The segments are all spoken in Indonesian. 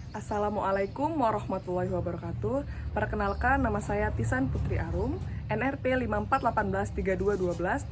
Assalamualaikum warahmatullahi wabarakatuh. Perkenalkan, nama saya Tisan Putri Arum, NRP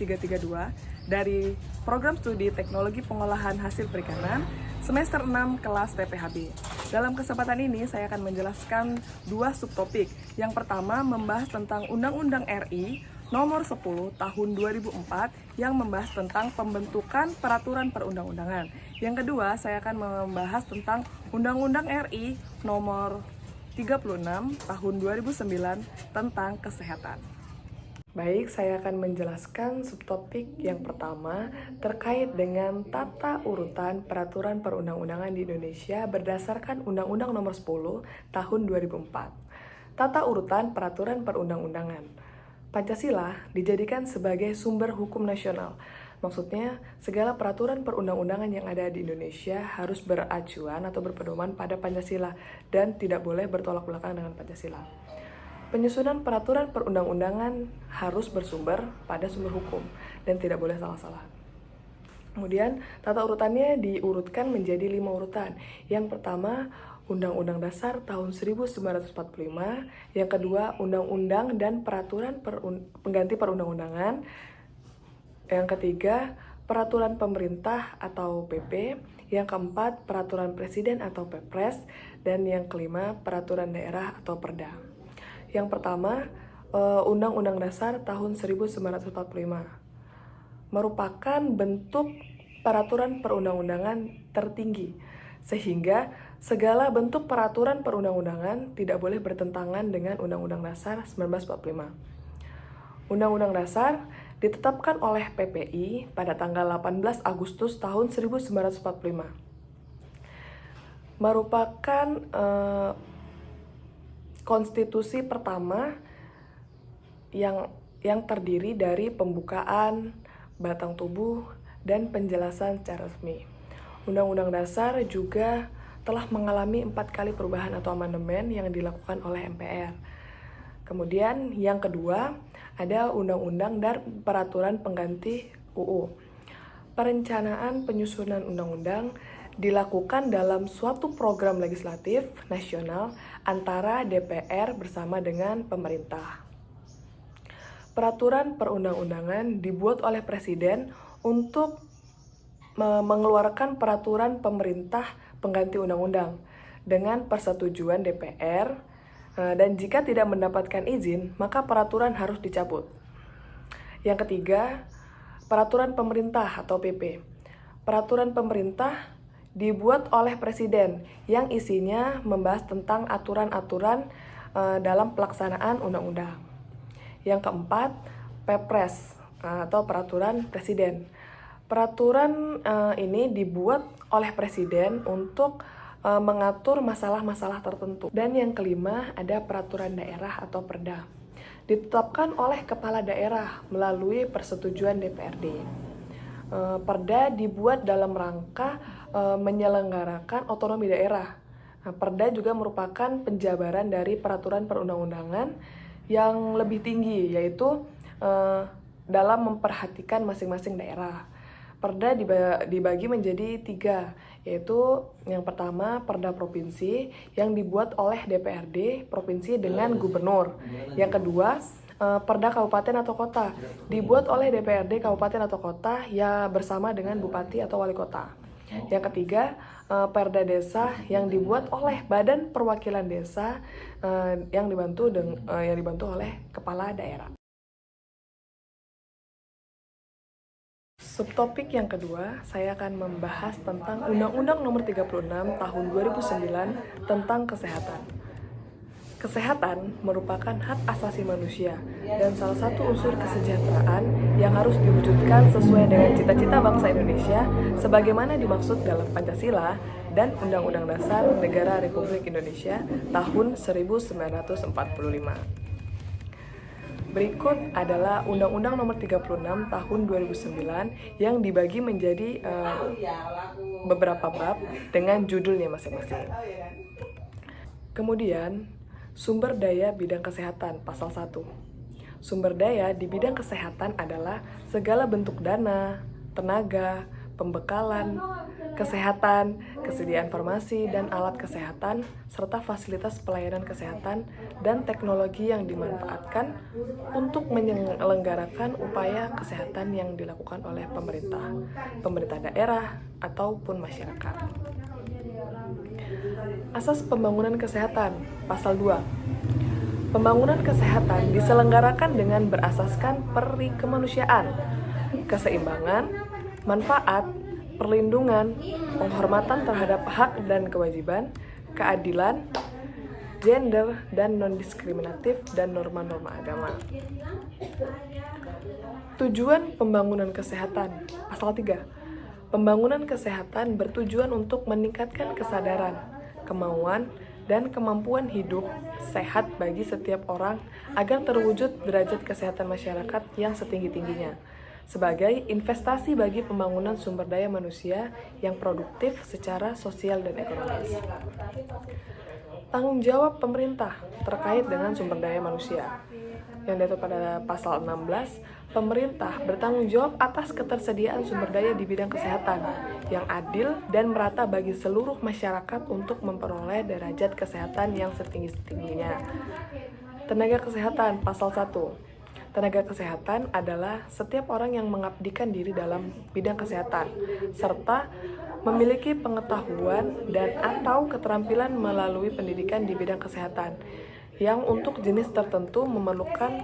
541832121332 dari Program Studi Teknologi Pengolahan Hasil Perikanan semester 6 kelas PPHB. Dalam kesempatan ini saya akan menjelaskan dua subtopik. Yang pertama membahas tentang Undang-Undang RI Nomor 10 Tahun 2004 yang membahas tentang pembentukan peraturan perundang-undangan. Yang kedua, saya akan membahas tentang Undang-Undang RI Nomor 36 Tahun 2009 tentang kesehatan. Baik, saya akan menjelaskan subtopik yang pertama terkait dengan tata urutan peraturan perundang-undangan di Indonesia berdasarkan Undang-Undang Nomor 10 Tahun 2004. Tata urutan peraturan perundang-undangan. Pancasila dijadikan sebagai sumber hukum nasional. Maksudnya, segala peraturan perundang-undangan yang ada di Indonesia harus beracuan atau berpedoman pada Pancasila dan tidak boleh bertolak belakang dengan Pancasila. Penyusunan peraturan perundang-undangan harus bersumber pada sumber hukum dan tidak boleh salah-salah. Kemudian, tata urutannya diurutkan menjadi 5 urutan. Yang pertama, Undang-Undang Dasar tahun 1945, yang kedua Undang-Undang dan Peraturan Pengganti Perundang-undangan, yang ketiga Peraturan Pemerintah atau PP, yang keempat Peraturan Presiden atau Perpres, dan yang kelima Peraturan Daerah atau Perda. Yang pertama, Undang-Undang Dasar tahun 1945 merupakan bentuk peraturan perundang-undangan tertinggi, sehingga segala bentuk peraturan perundang-undangan tidak boleh bertentangan dengan Undang-Undang Dasar 1945. Undang-Undang Dasar ditetapkan oleh PPI pada tanggal 18 Agustus tahun 1945. Merupakan konstitusi pertama yang terdiri dari pembukaan, batang tubuh, dan penjelasan secara resmi. Undang-Undang Dasar juga telah mengalami 4 kali perubahan atau amandemen yang dilakukan oleh MPR. Kemudian yang kedua, ada Undang-Undang dan Peraturan Pengganti UU. Perencanaan penyusunan undang-undang dilakukan dalam suatu program legislatif nasional antara DPR bersama dengan pemerintah. Peraturan perundang-undangan dibuat oleh Presiden untuk mengeluarkan peraturan pemerintah pengganti undang-undang dengan persetujuan DPR, dan jika tidak mendapatkan izin, maka peraturan harus dicabut. Yang ketiga, peraturan pemerintah atau PP. Peraturan pemerintah dibuat oleh Presiden yang isinya membahas tentang aturan-aturan dalam pelaksanaan undang-undang. Yang keempat, Perpres atau peraturan Presiden. Peraturan ini dibuat oleh Presiden untuk mengatur masalah-masalah tertentu. Dan yang kelima, ada peraturan daerah atau Perda. Ditetapkan oleh kepala daerah melalui persetujuan DPRD. Perda dibuat dalam rangka menyelenggarakan otonomi daerah. Perda juga merupakan penjabaran dari peraturan perundang-undangan yang lebih tinggi, yaitu dalam memperhatikan masing-masing daerah. Perda dibagi menjadi 3, yaitu yang pertama Perda Provinsi yang dibuat oleh DPRD Provinsi dengan Gubernur. Yang kedua, Perda Kabupaten atau Kota dibuat oleh DPRD Kabupaten atau Kota ya bersama dengan Bupati atau Wali Kota. Yang ketiga, Perda Desa yang dibuat oleh Badan Perwakilan Desa yang dibantu oleh Kepala Daerah. Subtopik yang kedua, saya akan membahas tentang Undang-Undang Nomor 36 Tahun 2009 tentang kesehatan. Kesehatan merupakan hak asasi manusia dan salah satu unsur kesejahteraan yang harus diwujudkan sesuai dengan cita-cita bangsa Indonesia sebagaimana dimaksud dalam Pancasila dan Undang-Undang Dasar Negara Republik Indonesia tahun 1945. Berikut adalah Undang-Undang Nomor 36 Tahun 2009 yang dibagi menjadi beberapa bab dengan judulnya masing-masing. Kemudian, sumber daya bidang kesehatan, pasal 1. Sumber daya di bidang kesehatan adalah segala bentuk dana, tenaga, pembekalan, kesehatan, kesediaan farmasi dan alat kesehatan, serta fasilitas pelayanan kesehatan dan teknologi yang dimanfaatkan untuk menyelenggarakan upaya kesehatan yang dilakukan oleh pemerintah daerah, ataupun masyarakat. Asas pembangunan kesehatan, Pasal 2. Pembangunan kesehatan diselenggarakan dengan berasaskan peri kemanusiaan, keseimbangan, manfaat, perlindungan, penghormatan terhadap hak dan kewajiban, keadilan, gender dan non-diskriminatif, dan norma-norma agama. Tujuan pembangunan kesehatan, Pasal 3. Pembangunan kesehatan bertujuan untuk meningkatkan kesadaran, kemauan, dan kemampuan hidup sehat bagi setiap orang agar terwujud derajat kesehatan masyarakat yang setinggi-tingginya, sebagai investasi bagi pembangunan sumber daya manusia yang produktif secara sosial dan ekonomis. Tanggung jawab pemerintah terkait dengan sumber daya manusia yang diatur pada Pasal 16, pemerintah bertanggung jawab atas ketersediaan sumber daya di bidang kesehatan yang adil dan merata bagi seluruh masyarakat untuk memperoleh derajat kesehatan yang setinggi-tingginya. Tenaga kesehatan, Pasal 1. Tenaga kesehatan adalah setiap orang yang mengabdikan diri dalam bidang kesehatan, serta memiliki pengetahuan dan atau keterampilan melalui pendidikan di bidang kesehatan, yang untuk jenis tertentu memerlukan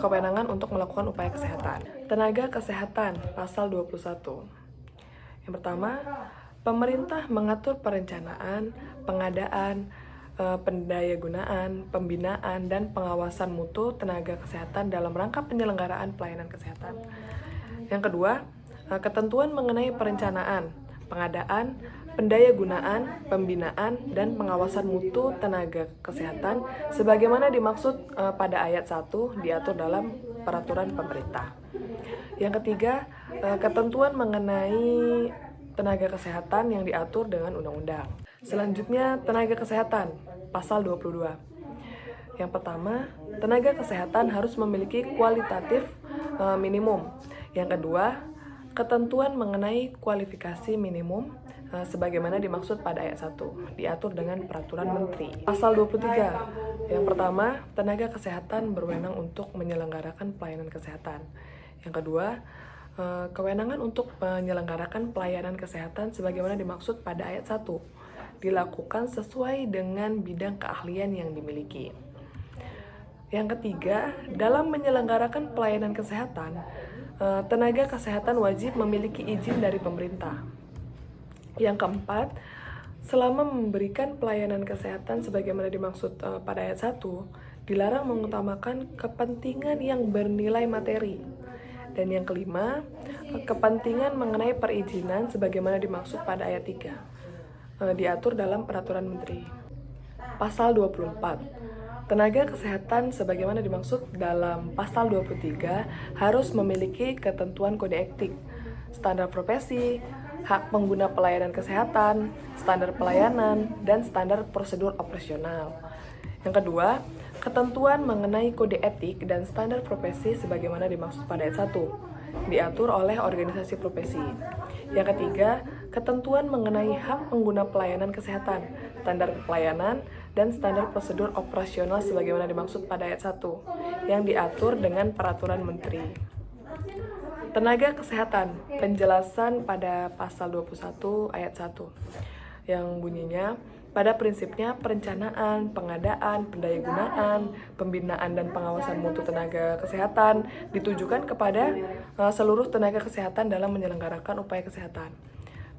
kewenangan untuk melakukan upaya kesehatan. Tenaga kesehatan, Pasal 21. Yang pertama, pemerintah mengatur perencanaan, pengadaan, pendayagunaan, pembinaan, dan pengawasan mutu tenaga kesehatan dalam rangka penyelenggaraan pelayanan kesehatan. Yang kedua, ketentuan mengenai perencanaan, pengadaan, pendayagunaan, pembinaan, dan pengawasan mutu tenaga kesehatan sebagaimana dimaksud pada ayat 1 diatur dalam peraturan pemerintah. Yang ketiga, ketentuan mengenai tenaga kesehatan yang diatur dengan undang-undang. Selanjutnya, tenaga kesehatan, Pasal 22. Yang pertama, tenaga kesehatan harus memiliki kualitatif minimum. Yang kedua, ketentuan mengenai kualifikasi minimum sebagaimana dimaksud pada ayat 1, diatur dengan peraturan menteri. Pasal 23. Yang pertama, tenaga kesehatan berwenang untuk menyelenggarakan pelayanan kesehatan. Yang kedua, kewenangan untuk menyelenggarakan pelayanan kesehatan sebagaimana dimaksud pada ayat 1 dilakukan sesuai dengan bidang keahlian yang dimiliki. Yang ketiga, dalam menyelenggarakan pelayanan kesehatan, tenaga kesehatan wajib memiliki izin dari pemerintah. Yang keempat, selama memberikan pelayanan kesehatan sebagaimana dimaksud pada ayat 1, dilarang mengutamakan kepentingan yang bernilai materi. Dan yang kelima, kepentingan mengenai perizinan sebagaimana dimaksud pada ayat 3. Diatur dalam peraturan menteri. Pasal 24. Tenaga kesehatan sebagaimana dimaksud dalam pasal 23 harus memiliki ketentuan kode etik, standar profesi, hak pengguna pelayanan kesehatan, standar pelayanan, dan standar prosedur operasional. Yang kedua, ketentuan mengenai kode etik dan standar profesi sebagaimana dimaksud pada ayat 1 diatur oleh organisasi profesi. Yang ketiga, ketentuan mengenai hak pengguna pelayanan kesehatan, standar pelayanan, dan standar prosedur operasional sebagaimana dimaksud pada ayat 1 yang diatur dengan peraturan menteri. Tenaga kesehatan, penjelasan pada pasal 21 ayat 1 yang bunyinya, pada prinsipnya perencanaan, pengadaan, pendayagunaan, pembinaan, dan pengawasan mutu tenaga kesehatan ditujukan kepada seluruh tenaga kesehatan dalam menyelenggarakan upaya kesehatan.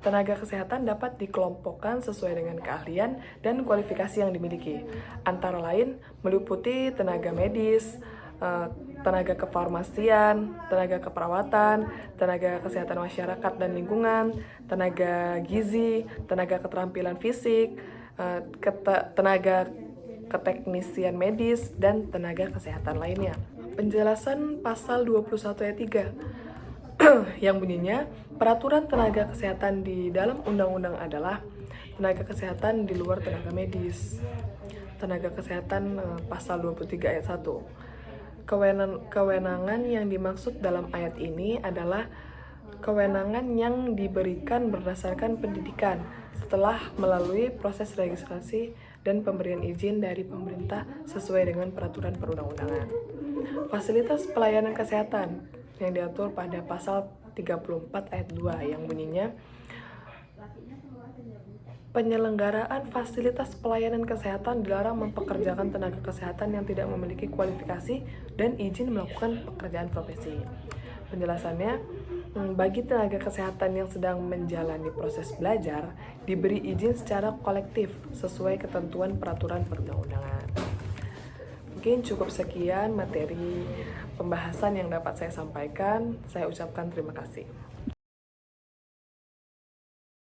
Tenaga kesehatan dapat dikelompokkan sesuai dengan keahlian dan kualifikasi yang dimiliki, antara lain meliputi tenaga medis, tenaga kefarmasian, tenaga keperawatan, tenaga kesehatan masyarakat dan lingkungan, tenaga gizi, tenaga keterampilan fisik, tenaga keteknisian medis, dan tenaga kesehatan lainnya. Penjelasan pasal 21 ayat 3 yang bunyinya, peraturan tenaga kesehatan di dalam undang-undang adalah tenaga kesehatan di luar tenaga medis. Tenaga kesehatan pasal 23 ayat 1. Kewenangan yang dimaksud dalam ayat ini adalah kewenangan yang diberikan berdasarkan pendidikan setelah melalui proses registrasi dan pemberian izin dari pemerintah sesuai dengan peraturan perundang-undangan. Fasilitas pelayanan kesehatan yang diatur pada pasal 34 ayat 2 yang bunyinya penyelenggaraan fasilitas pelayanan kesehatan dilarang mempekerjakan tenaga kesehatan yang tidak memiliki kualifikasi dan izin melakukan pekerjaan profesi. Penjelasannya, bagi tenaga kesehatan yang sedang menjalani proses belajar, diberi izin secara kolektif sesuai ketentuan peraturan perundang-undangan. Mungkin cukup sekian materi pembahasan yang dapat saya sampaikan. Saya ucapkan terima kasih.